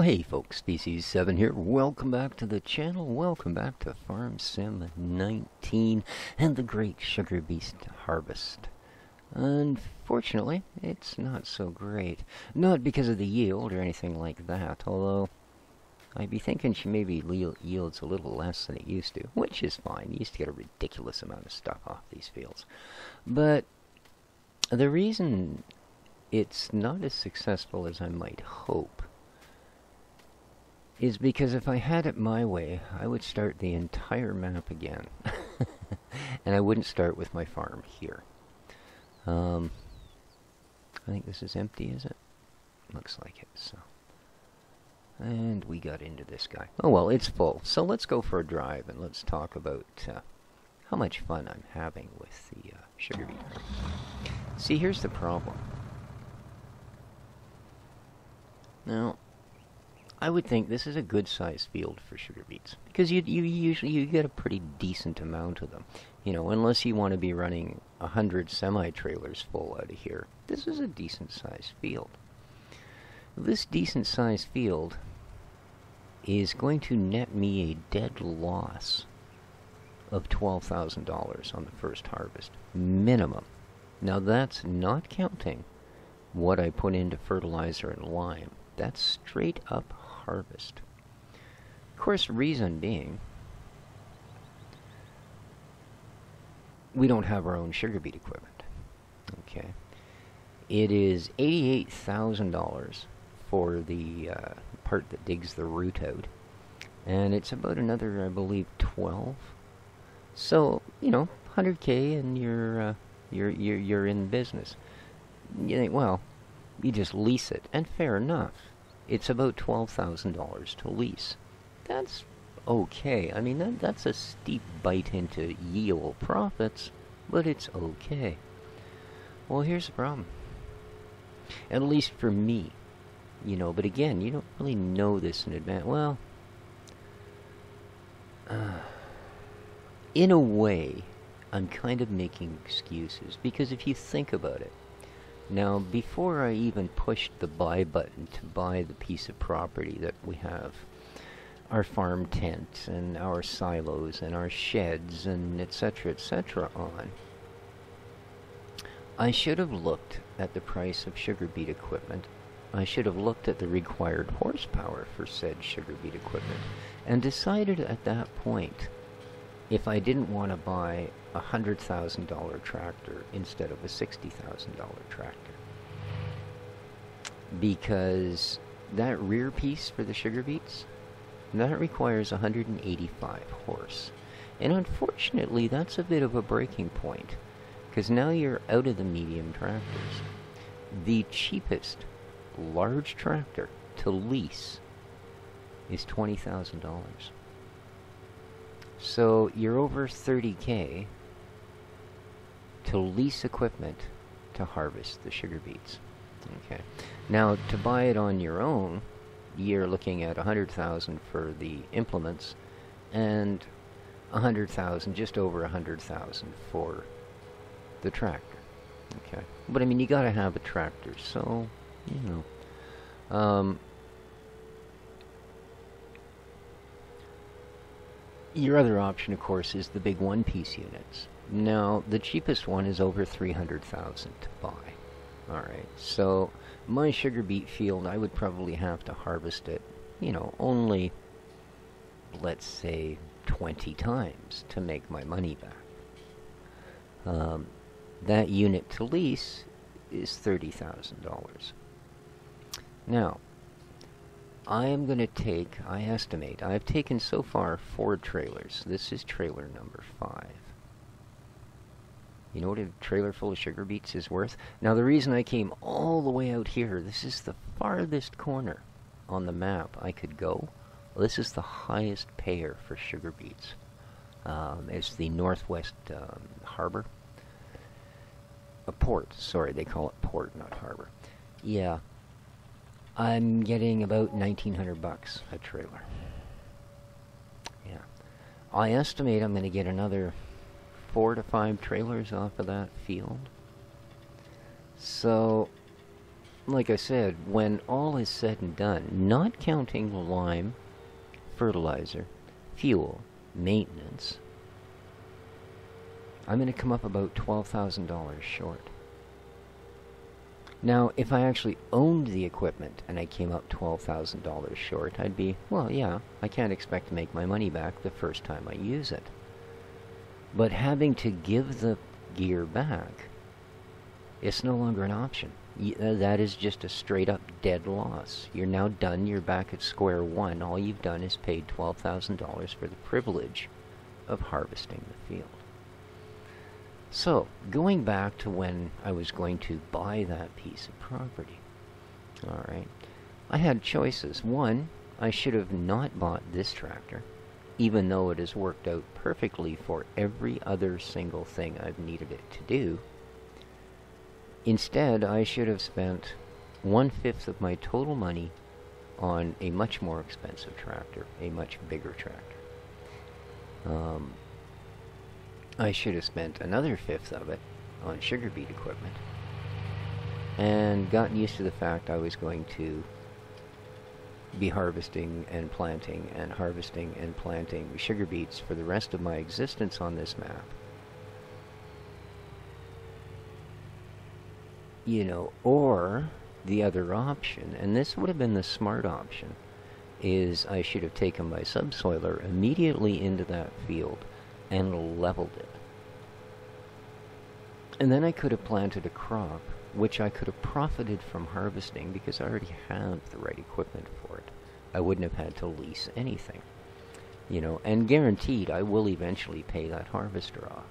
Hey folks, pt.16 here. Welcome back to the channel. Welcome back to Farm Sim 19 and the great sugar beet harvest. Unfortunately, it's not so great. Not because of the yield or anything like that, although I'd be thinking she maybe yields a little less than it used to, which is fine. You used to get a ridiculous amount of stuff off these fields. But the reason it's not as successful as I might hope is because if I had it my way, I would start the entire map again. And I wouldn't start with my farm here. I think this is empty, is it? Looks like it, so. And we got into this guy. Oh well, it's full. So let's go for a drive and let's talk about how much fun I'm having with the sugar beet. See, here's the problem. Now, I would think this is a good-sized field for sugar beets because you usually get a pretty decent amount of them. You know, unless you want to be running 100 semi-trailers full out of here. This is a decent-sized field. This decent-sized field is going to net me a dead loss of $12,000 on the first harvest, minimum. Now that's not counting what I put into fertilizer and lime. That's straight up harvest. Of course, reason being, we don't have our own sugar beet equipment. Okay. It is $88,000 for the part that digs the root out, and it's about another, I believe, 12. So, you know, 100K and you're in business. You think, well, you just lease it, and fair enough. It's about $12,000 to lease. That's okay. I mean, that's a steep bite into yield profits, but it's okay. Well, here's the problem. At least for me, you know, but again, you don't really know this in advance. Well, in a way, I'm kind of making excuses, because if you think about it, now, before I even pushed the buy button to buy the piece of property that we have, our farm tent and our silos and our sheds and etc. on, I should have looked at the price of sugar beet equipment. I should have looked at the required horsepower for said sugar beet equipment and decided at that point if I didn't want to buy a $100,000 tractor instead of a $60,000 tractor. Because that rear piece for the sugar beets, that requires 185 horse. And unfortunately, that's a bit of a breaking point, because now you're out of the medium tractors. The cheapest large tractor to lease is $20,000. So you're over 30K to lease equipment to harvest the sugar beets. Okay. Now, to buy it on your own, you're looking at $100,000 for the implements and $100,000, just over $100,000 for the tractor. Okay. But I mean, you gotta have a tractor, so you know. Your other option, of course, is the big one-piece units. Now, the cheapest one is over $300,000 to buy. Alright, so my sugar beet field, I would probably have to harvest it, you know, only, let's say, 20 times to make my money back. That unit to lease is $30,000. Now, I am going to take, I estimate, I've taken so far 4 trailers. This is trailer number 5. You know what a trailer full of sugar beets is worth? Now, the reason I came all the way out here, this is the farthest corner on the map I could go. Well, this is the highest payer for sugar beets. It's the Northwest Harbor. A port, sorry, they call it port, not harbor. Yeah. I'm getting about $1,900 a trailer. Yeah. I estimate I'm going to get another 4 to 5 trailers off of that field. So, like I said, when all is said and done, not counting lime, fertilizer, fuel, maintenance, I'm going to come up about $12,000 short. Now, if I actually owned the equipment and I came up $12,000 short, I'd be, well, yeah, I can't expect to make my money back the first time I use it. But having to give the gear back, it's no longer an option. That is just a straight-up dead loss. You're now done. You're back at square one. All you've done is paid $12,000 for the privilege of harvesting the field. So, going back to when I was going to buy that piece of property, all right, I had choices. One, I should have not bought this tractor, even though it has worked out perfectly for every other single thing I've needed it to do. Instead, I should have spent 1/5 of my total money on a much more expensive tractor, a much bigger tractor. I should have spent another 1/5 of it on sugar beet equipment and gotten used to the fact I was going to be harvesting and planting sugar beets for the rest of my existence on this map. You know, or the other option, and this would have been the smart option, is I should have taken my subsoiler immediately into that field and leveled it. And then I could have planted a crop, which I could have profited from harvesting because I already have the right equipment for it. I wouldn't have had to lease anything. You know, and guaranteed I will eventually pay that harvester off.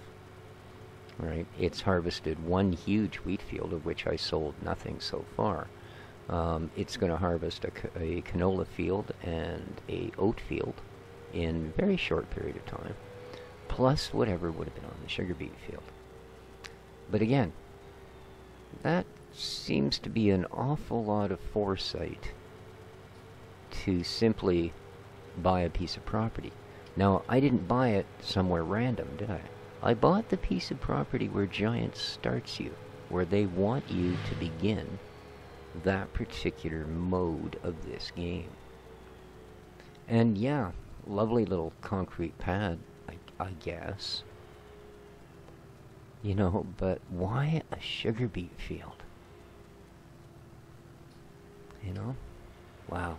Right? It's harvested one huge wheat field, of which I sold nothing so far. It's going to harvest a canola field and a oat field in a very short period of time, plus whatever would have been on the sugar beet field. But again, that seems to be an awful lot of foresight to simply buy a piece of property. Now, I didn't buy it somewhere random, did I? I bought the piece of property where Giant starts you, where they want you to begin that particular mode of this game. And yeah, lovely little concrete pad, I guess. You know, but why a sugar beet field? You know? Wow.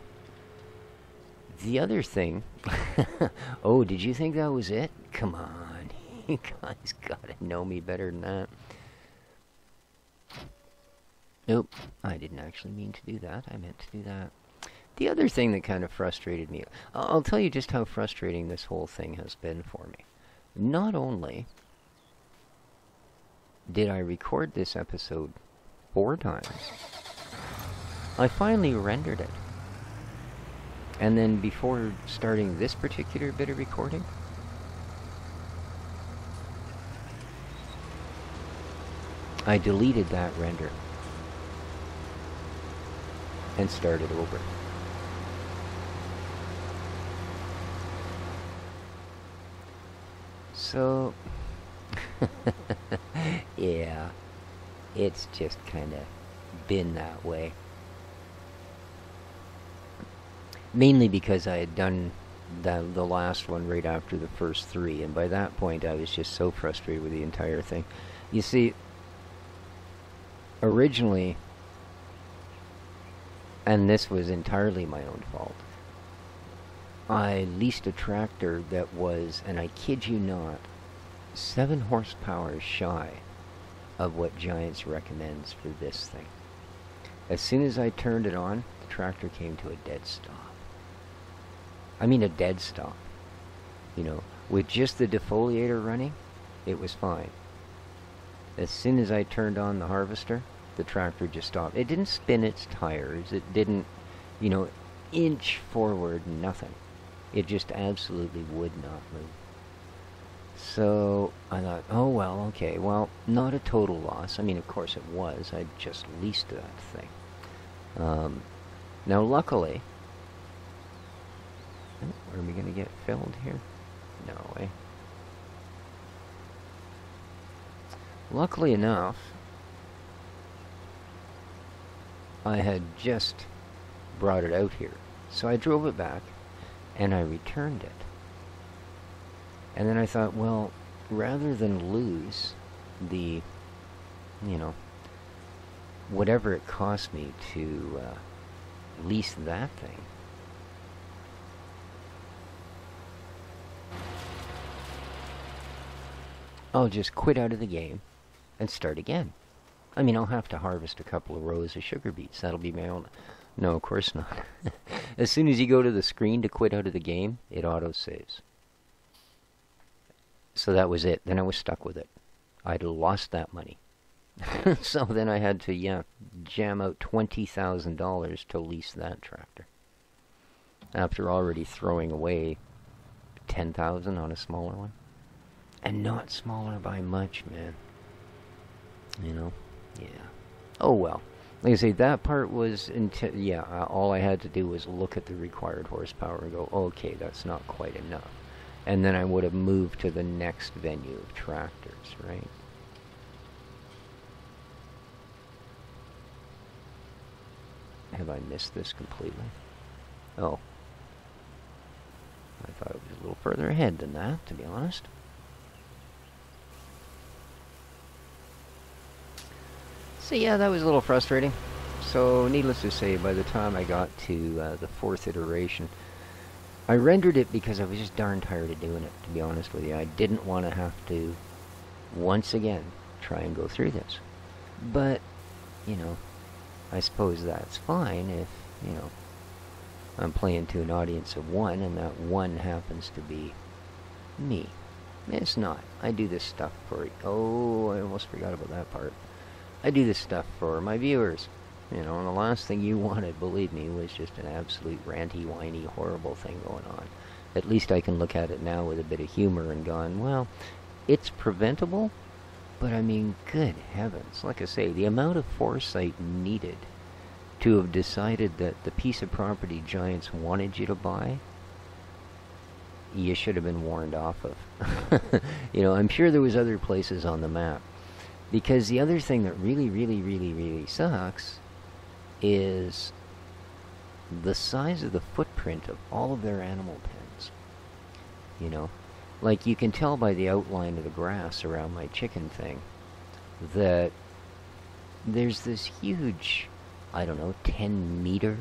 The other thing... Oh, did you think that was it? Come on. You guys gotta know me better than that. Nope, I didn't actually mean to do that. I meant to do that. The other thing that kind of frustrated me... I'll tell you just how frustrating this whole thing has been for me. Not only did I record this episode 4 times, I finally rendered it. And then before starting this particular bit of recording, I deleted that render and started over. So, yeah, it's just kind of been that way. Mainly because I had done the last one right after the first 3, and by that point I was just so frustrated with the entire thing. You see, originally, and this was entirely my own fault, I leased a tractor that was, and I kid you not, 7 horsepower shy of what Giants recommends for this thing. As soon as I turned it on, the tractor came to a dead stop. I mean a dead stop. You know, with just the defoliator running, it was fine. As soon as I turned on the harvester, the tractor just stopped. It didn't spin its tires. It didn't, you know, inch forward, nothing. It just absolutely would not move. So I thought, oh well, okay, well, not a total loss. I mean, of course it was. I just leased that thing. Now, luckily, are we going to get filled here? No way. Luckily enough, I had just brought it out here. So I drove it back and I returned it. And then I thought, well, rather than lose the, you know, whatever it cost me to lease that thing, I'll just quit out of the game and start again. I mean, I'll have to harvest a couple of rows of sugar beets. That'll be my own. No, of course not. As soon as you go to the screen to quit out of the game, it auto-saves. So that was it. Then I was stuck with it. I'd lost that money. So then I had to, jam out $20,000 to lease that tractor. After already throwing away $10,000 on a smaller one. And not smaller by much, man. You know? Yeah. Oh well. Like I say, that part was, all I had to do was look at the required horsepower and go, okay, that's not quite enough. And then I would have moved to the next venue of tractors, right? Have I missed this completely? Oh. I thought it was a little further ahead than that, to be honest. So yeah, that was a little frustrating. So needless to say, by the time I got to the 4th iteration, I rendered it because I was just darn tired of doing it, to be honest with you. I didn't want to have to, once again, try and go through this. But, you know, I suppose that's fine if, you know, I'm playing to an audience of one, and that one happens to be me. It's not. I do this stuff for... Oh, I almost forgot about that part. I do this stuff for my viewers. You know, and the last thing you wanted, believe me, was just an absolute ranty, whiny, horrible thing going on. At least I can look at it now with a bit of humor and gone, well, it's preventable, but I mean, good heavens. Like I say, the amount of foresight needed to have decided that the piece of property giants wanted you to buy, you should have been warned off of. You know, I'm sure there was other places on the map. Because the other thing that really, really, really, really sucks is the size of the footprint of all of their animal pens. You know, like you can tell by the outline of the grass around my chicken thing that there's this huge, I don't know, 10-meter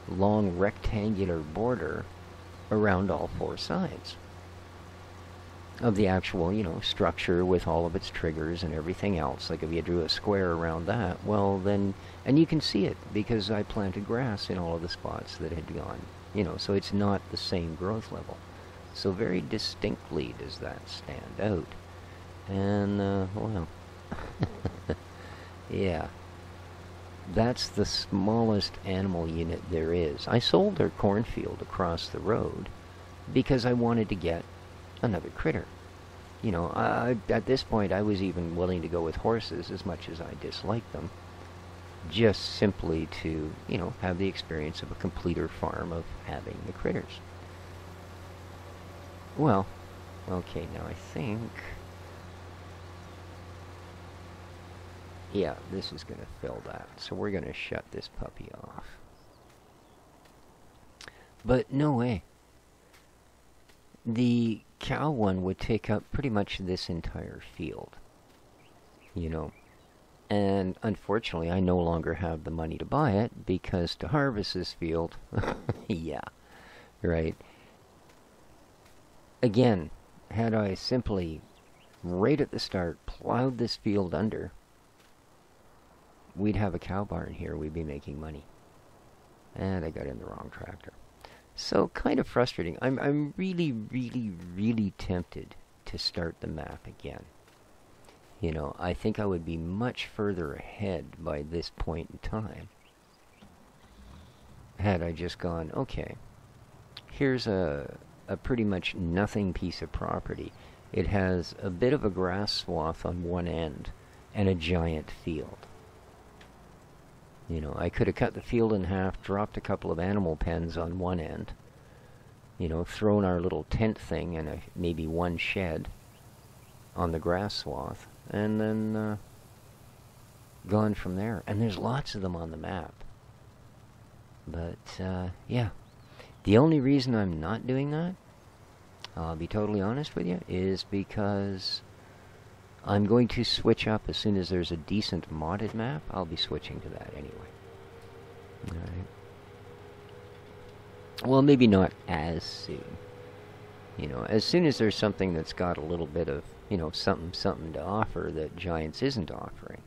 long rectangular border around all 4 sides of the actual, you know, structure with all of its triggers and everything else. Like if you drew a square around that, well then, and you can see it because I planted grass in all of the spots that had gone, you know, so it's not the same growth level. So very distinctly does that stand out. And, well, yeah. That's the smallest animal unit there is. I sold their cornfield across the road because I wanted to get another critter. You know, at this point I was even willing to go with horses as much as I disliked them. Just simply to, you know, have the experience of a completer farm of having the critters. Well, okay, now I think... Yeah, this is going to fill that. So we're going to shut this puppy off. But no way. The cow one would take up pretty much this entire field. You know. And unfortunately, I no longer have the money to buy it because to harvest this field... yeah, right. Again, had I simply, right at the start, plowed this field under... we'd have a cow barn here, we'd be making money. And I got in the wrong tractor. So, kind of frustrating. I'm really, really, really tempted to start the map again. You know, I think I would be much further ahead by this point in time had I just gone, okay, here's a pretty much nothing piece of property. It has a bit of a grass swath on one end and a giant field. You know, I could have cut the field in half, dropped a couple of animal pens on one end, you know, thrown our little tent thing and maybe one shed on the grass swath, and then gone from there. And there's lots of them on the map. But, yeah. The only reason I'm not doing that, I'll be totally honest with you, is because I'm going to switch up as soon as there's a decent modded map. I'll be switching to that anyway. Alright. Well, maybe not as soon. As soon as there's something that's got a little bit of, something to offer that Giants isn't offering.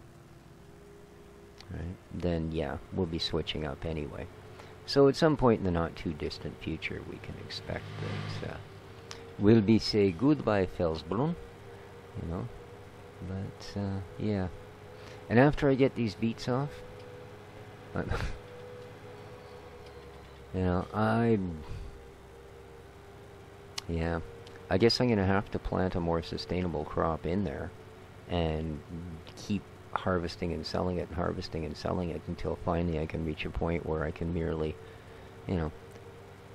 Right? Then, yeah, we'll be switching up anyway. So at some point in the not-too-distant future, we can expect that we'll be say goodbye, Felsbrunn. But, yeah. And after I get these beets off, yeah, I guess I'm going to have to plant a more sustainable crop in there and keep harvesting and selling it until finally I can reach a point where I can merely,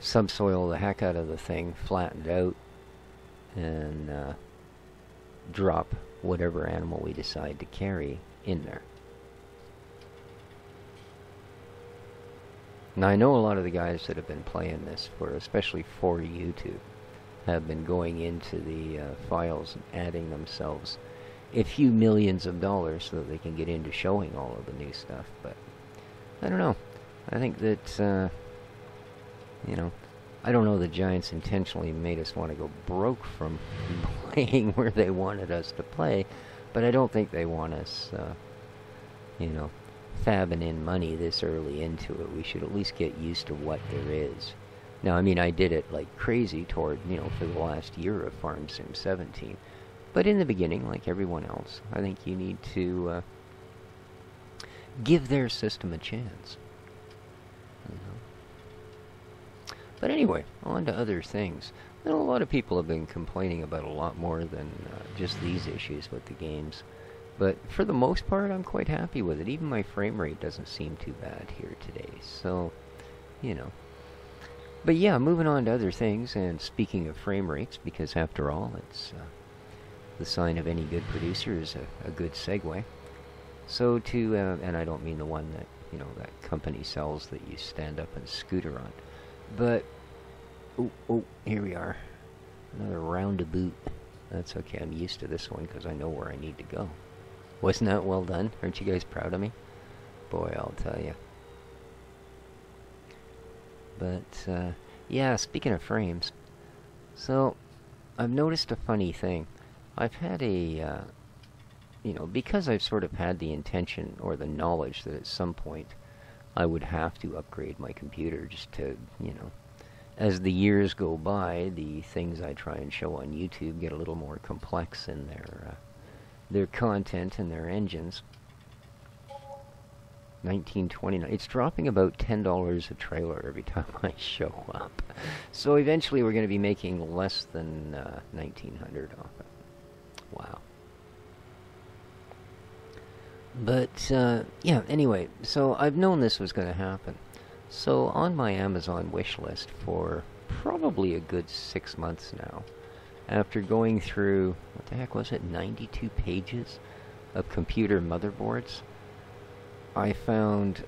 subsoil the heck out of the thing, flatten it out, and drop whatever animal we decide to carry in there. Now, I know a lot of the guys that have been playing this, especially for YouTube, have been going into the files and adding themselves a few millions of dollars so that they can get into showing all of the new stuff. But I don't know. I think that, I don't know the Giants intentionally made us want to go broke from playing where they wanted us to play, but I don't think they want us, fabbing in money this early into it. We should at least get used to what there is. Now, I mean, I did it like crazy for the last year of Farm Sim 17. But in the beginning, like everyone else, I think you need to give their system a chance. But anyway, on to other things. A lot of people have been complaining about a lot more than just these issues with the games. But for the most part, I'm quite happy with it. Even my frame rate doesn't seem too bad here today. So, But yeah, moving on to other things, and speaking of frame rates, because after all, it's the sign of any good producer is a good segue. So and I don't mean the one that, that company sells that you stand up and scooter on. But, oh, here we are. Another roundabout. That's okay, I'm used to this one because I know where I need to go. Wasn't that well done? Aren't you guys proud of me? Boy, I'll tell you. But, yeah, speaking of frames, so I've noticed a funny thing. I've had a, because I've sort of had the intention or the knowledge that at some point I would have to upgrade my computer just to, as the years go by, the things I try and show on YouTube get a little more complex in their content and their engines. 1929. It's dropping about $10 a trailer every time I show up. So eventually we're going to be making less than $1,900 off it. Wow. But, yeah, anyway, so I've known this was going to happen. So on my Amazon wish list for probably a good 6 months now, after going through, what the heck was it, 92 pages of computer motherboards, I found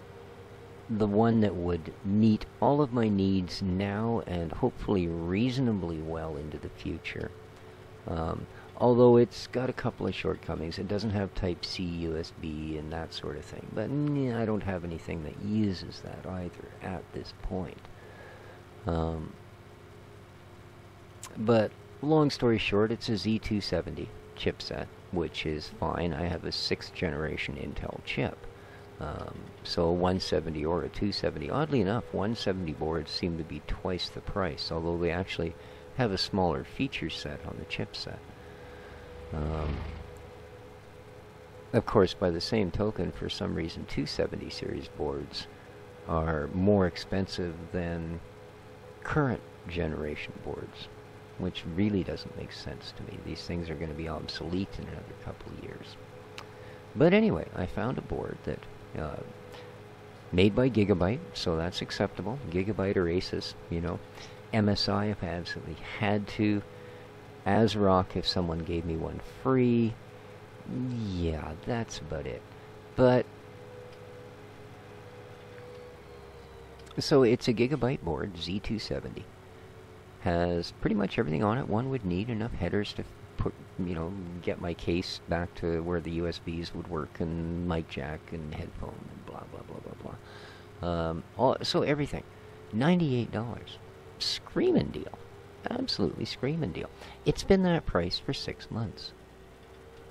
the one that would meet all of my needs now and hopefully reasonably well into the future. Although it's got a couple of shortcomings. It doesn't have Type-C USB and that sort of thing. But I don't have anything that uses that either at this point. But long story short, it's a Z270 chipset, which is fine. I have a 6th generation Intel chip. So a 170 or a 270. Oddly enough, 170 boards seem to be twice the price, although they actually have a smaller feature set on the chipset. Of course, by the same token, for some reason, 270 series boards are more expensive than current generation boards, which really doesn't make sense to me. These things are going to be obsolete in another couple of years. But anyway, I found a board that made by Gigabyte, so that's acceptable. Gigabyte or Asus, MSI if I absolutely had to. ASRock if someone gave me one free. Yeah, that's about it. But So it's a gigabyte board, Z270. Has pretty much everything on it one would need. Enough headers to put, get my case back to where the USBs would work, and mic jack and headphone and blah blah blah blah blah. So everything, $98, screaming deal, absolutely screaming deal. It's been that price for 6 months.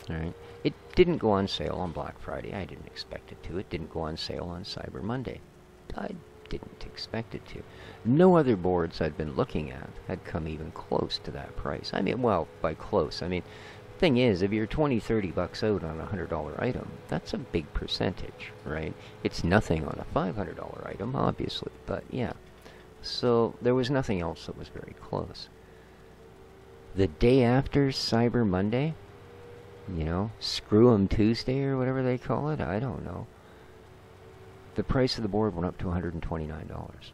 All right, it didn't go on sale on Black Friday. I didn't expect it to. It didn't go on sale on Cyber Monday. I didn't expect it to. No other boards I'd been looking at had come even close to that price. I mean, well, by close, I mean, thing is, if you're 20, 30 bucks out on a $100 item, that's a big percentage, right? It's nothing on a $500 item, obviously, but yeah. So there was nothing else that was very close. The day after Cyber Monday, Screw 'em Tuesday or whatever they call it, I don't know. The price of the board went up to $129.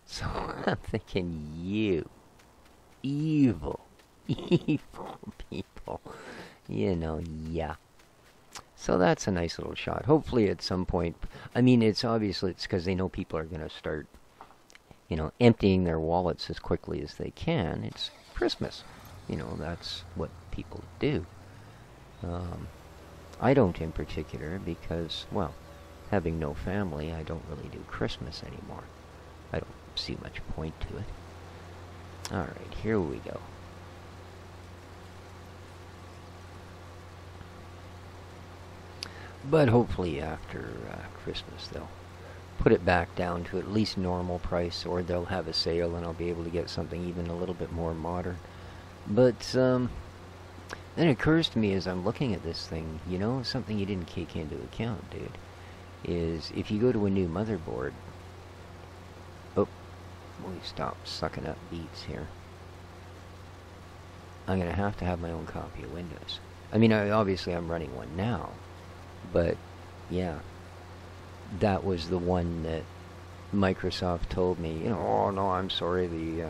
So I'm thinking, you evil people, yeah. So that's a nice little shot. Hopefully at some point, I mean, it's because they know people are going to start, emptying their wallets as quickly as they can. It's Christmas. That's what people do. I don't in particular because, well, having no family, I don't really do Christmas anymore. I don't see much point to it. Alright, here we go. But hopefully after Christmas they'll put it back down to at least normal price, or they'll have a sale and I'll be able to get something even a little bit more modern. But, then it occurs to me as I'm looking at this thing, something you didn't take into account, dude, is if you go to a new motherboard... Oh, we stop sucking up Beets here. I'm going to have my own copy of Windows. I mean, obviously I'm running one now, but, yeah, that was the one that Microsoft told me, oh no, I'm sorry, the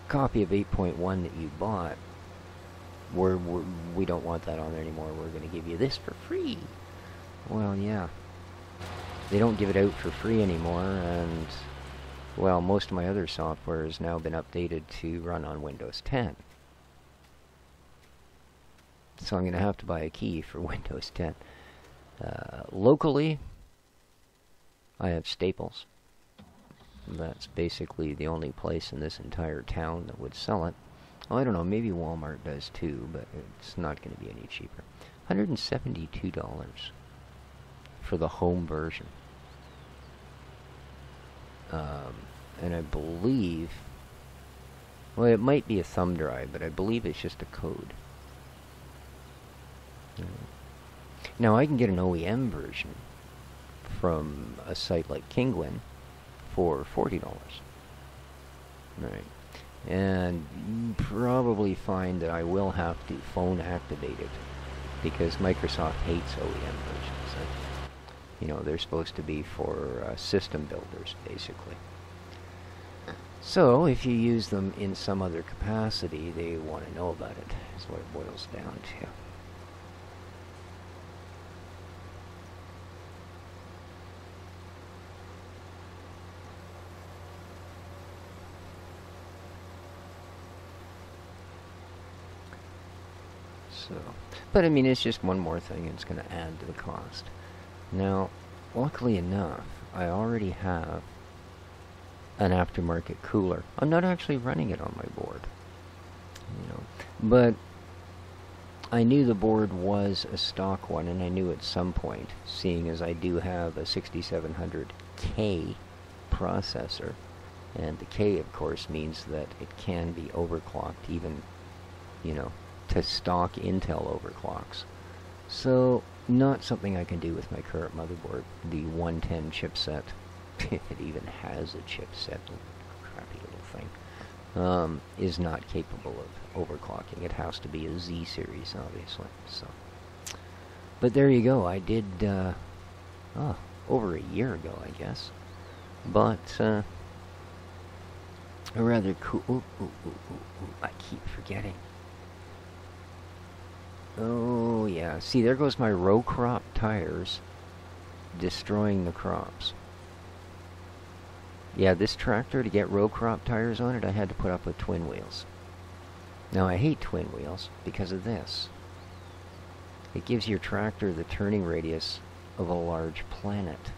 copy of 8.1 that you bought, we don't want that on there anymore. We're going to give you this for free. Well, yeah. They don't give it out for free anymore, and, well, most of my other software has now been updated to run on Windows 10. So I'm going to have to buy a key for Windows 10. Locally, I have Staples. That's basically the only place in this entire town that would sell it. Oh, I don't know, maybe Walmart does too, but it's not going to be any cheaper. $172 for the home version. And I believe, well, it might be a thumb drive, but I believe it's just a code. Now, I can get an OEM version from a site like Kingwin for $40. Right. And you probably find that I will have to phone activate it because Microsoft hates OEM versions. They're supposed to be for system builders, basically. So, if you use them in some other capacity, they want to know about it, is what it boils down to. So, but I mean, it's just one more thing. It's going to add to the cost. Now, luckily enough, I already have an aftermarket cooler. I'm not actually running it on my board, but I knew the board was a stock one, and I knew at some point, seeing as I do have a 6700K processor, and the K, of course, means that it can be overclocked, even, to stock Intel overclocks. So, not something I can do with my current motherboard. The 110 chipset, if it even has a chipset, crappy little thing, is not capable of overclocking. It has to be a Z series, obviously. So, but there you go. I did, over a year ago, I guess. But, a rather cool... I keep forgetting. Oh, yeah. See, there goes my row crop tires destroying the crops. Yeah, this tractor, to get row crop tires on it, I had to put up with twin wheels. Now, I hate twin wheels because of this. It gives your tractor the turning radius of a large planet.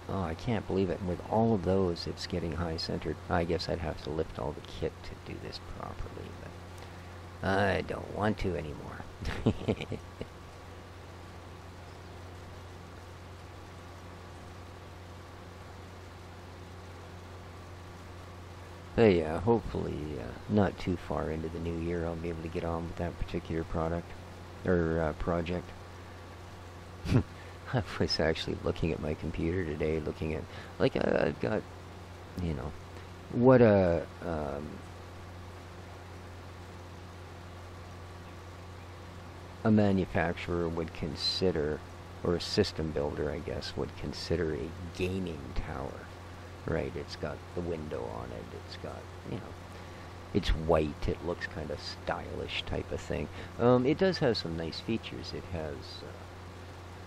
Oh, I can't believe it. And with all of those, it's getting high-centered. I guess I'd have to lift all the kit to do this properly, but I don't want to anymore. But yeah, hopefully not too far into the new year I'll be able to get on with that particular product, or project. I was actually looking at my computer today, looking at, like, I've got, you know, what a manufacturer would consider, or a system builder, I guess, would consider a gaming tower. Right, it's got the window on it, it's got, you know, it's white, it looks kind of stylish type of thing. It does have some nice features. It has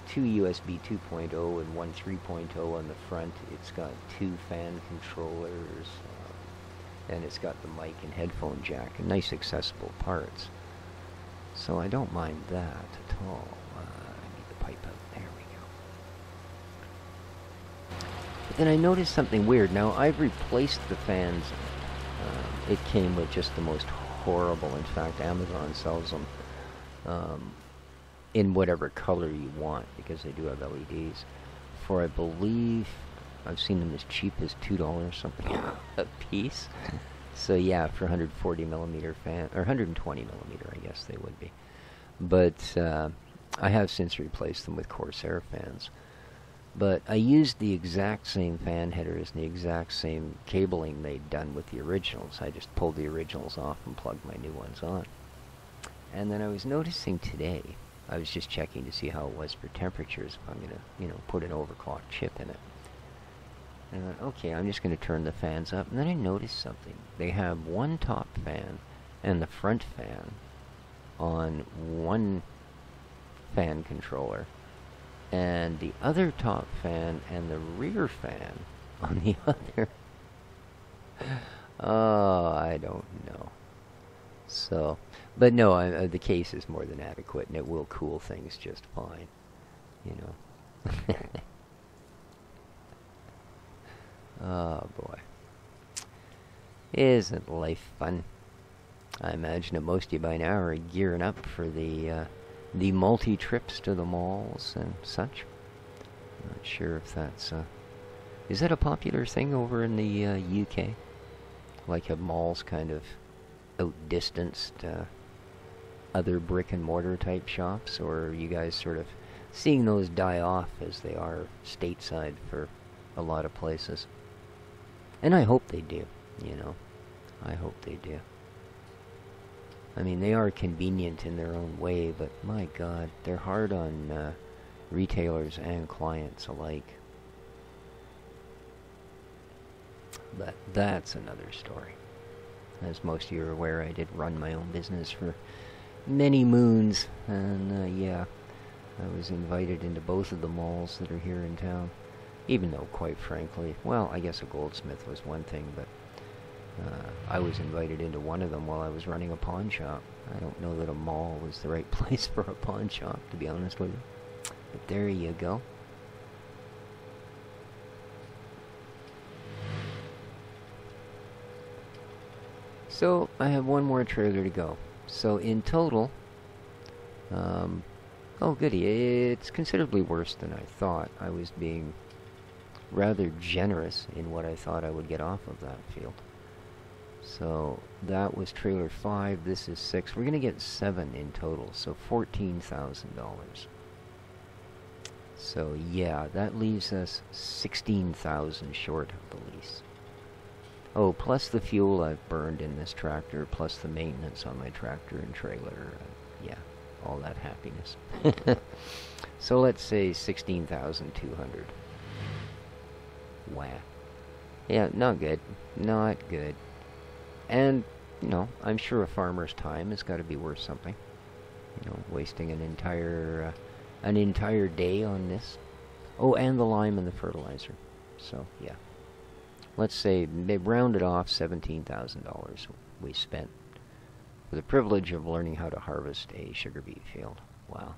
two USB 2.0 and one 3.0 on the front. It's got two fan controllers, and it's got the mic and headphone jack, and nice accessible parts. So I don't mind that at all. I need the pipe out. There we go. But then I noticed something weird. Now, I've replaced the fans. It came with just the most horrible. In fact, Amazon sells them in whatever color you want, because they do have LEDs. For, I believe, I've seen them as cheap as $2 something a piece. So yeah, for 140 millimeter fan, or 120 millimeter, I guess they would be. But I have since replaced them with Corsair fans. But I used the exact same fan headers and the exact same cabling they'd done with the originals. I just pulled the originals off and plugged my new ones on. And then I was noticing today, I was just checking to see how it was for temperatures, if I'm going to, you know, put an overclocked chip in it. And I went, okay, I'm just going to turn the fans up. And then I noticed something. They have one top fan and the front fan on one fan controller, and the other top fan and the rear fan on the other. Oh, I don't know. So, but no, the case is more than adequate, and it will cool things just fine, you know. Oh boy, isn't life fun? I imagine that most of you by now are gearing up for the multi-trips to the malls and such. I'm not sure if that's is that a popular thing over in the UK? Like, have malls kind of outdistanced other brick and mortar type shops, or are you guys sort of seeing those die off as they are stateside for a lot of places? And I hope they do, you know. I hope they do. I mean, they are convenient in their own way, but my God, they're hard on retailers and clients alike. But that's another story. As most of you are aware, I did run my own business for many moons, and yeah, I was invited into both of the malls that are here in town. Even though, quite frankly, well, I guess a goldsmith was one thing, but I was invited into one of them while I was running a pawn shop. I don't know that a mall was the right place for a pawn shop, to be honest with you. But there you go. So, I have one more trailer to go. So, in total, oh goody, it's considerably worse than I thought. I was being rather generous in what I thought I would get off of that field. So that was trailer 5, this is 6. We're going to get 7 in total, so $14,000. So yeah, that leaves us $16,000 short of the lease. Oh, plus the fuel I've burned in this tractor, plus the maintenance on my tractor and trailer. Yeah, all that happiness. So let's say $16,200. Wow. Yeah, not good. Not good. And, you know, I'm sure a farmer's time has got to be worth something. You know, wasting an entire an entire day on this. Oh, and the lime and the fertilizer. So, yeah. Let's say, they rounded off $17,000 we spent for the privilege of learning how to harvest a sugar beet field. Wow.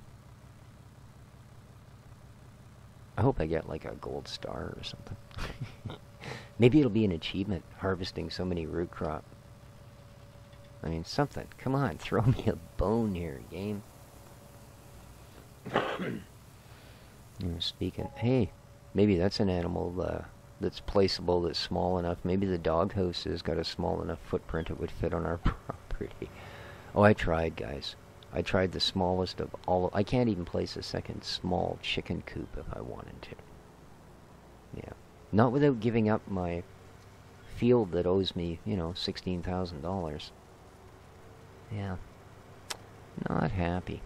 I hope I get like a gold star or something. Maybe it'll be an achievement, harvesting so many root crop. I mean, something. Come on, throw me a bone here, game. Speaking, hey, maybe that's an animal that's placeable, that's small enough. Maybe the doghouse has got a small enough footprint it would fit on our property. Oh, I tried, guys. I tried the smallest of all. I can't even place a second small chicken coop if I wanted to. Yeah. Not without giving up my field that owes me, you know, $16,000. Yeah. Not happy.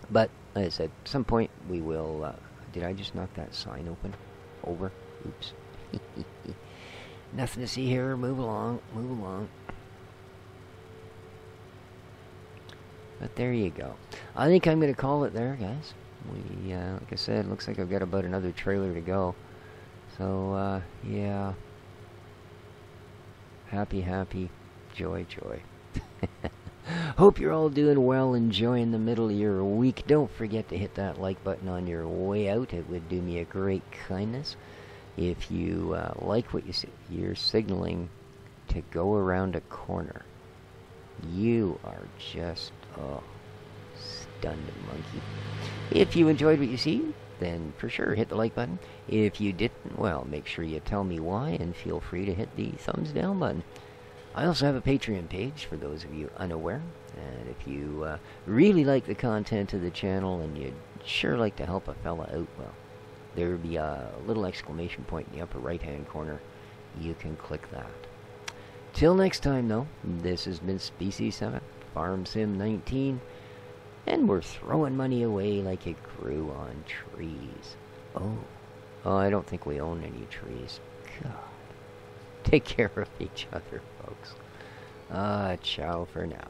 But, like I said, at some point we will... did I just knock that sign open? Over? Oops. Nothing to see here. Move along. Move along. But there you go. I think I'm going to call it there, guys. We, like I said, looks like I've got about another trailer to go. So, yeah. Happy, happy. Joy, joy. Hope you're all doing well, enjoying the middle of your week. Don't forget to hit that like button on your way out. It would do me a great kindness. If you like what you see, you're signaling to go around a corner. You are just, stunned monkey. If you enjoyed what you see, then for sure hit the like button. If you didn't, well, make sure you tell me why, and feel free to hit the thumbs down button. I also have a Patreon page for those of you unaware, and if you really like the content of the channel and you'd sure like to help a fella out, well, there'll be a little exclamation point in the upper right hand corner. You can click that. Till next time, though, this has been Species 7, Farm Sim 19, and we're throwing money away like it grew on trees. Oh, I don't think we own any trees. God. Take care of each other, folks. Ciao for now.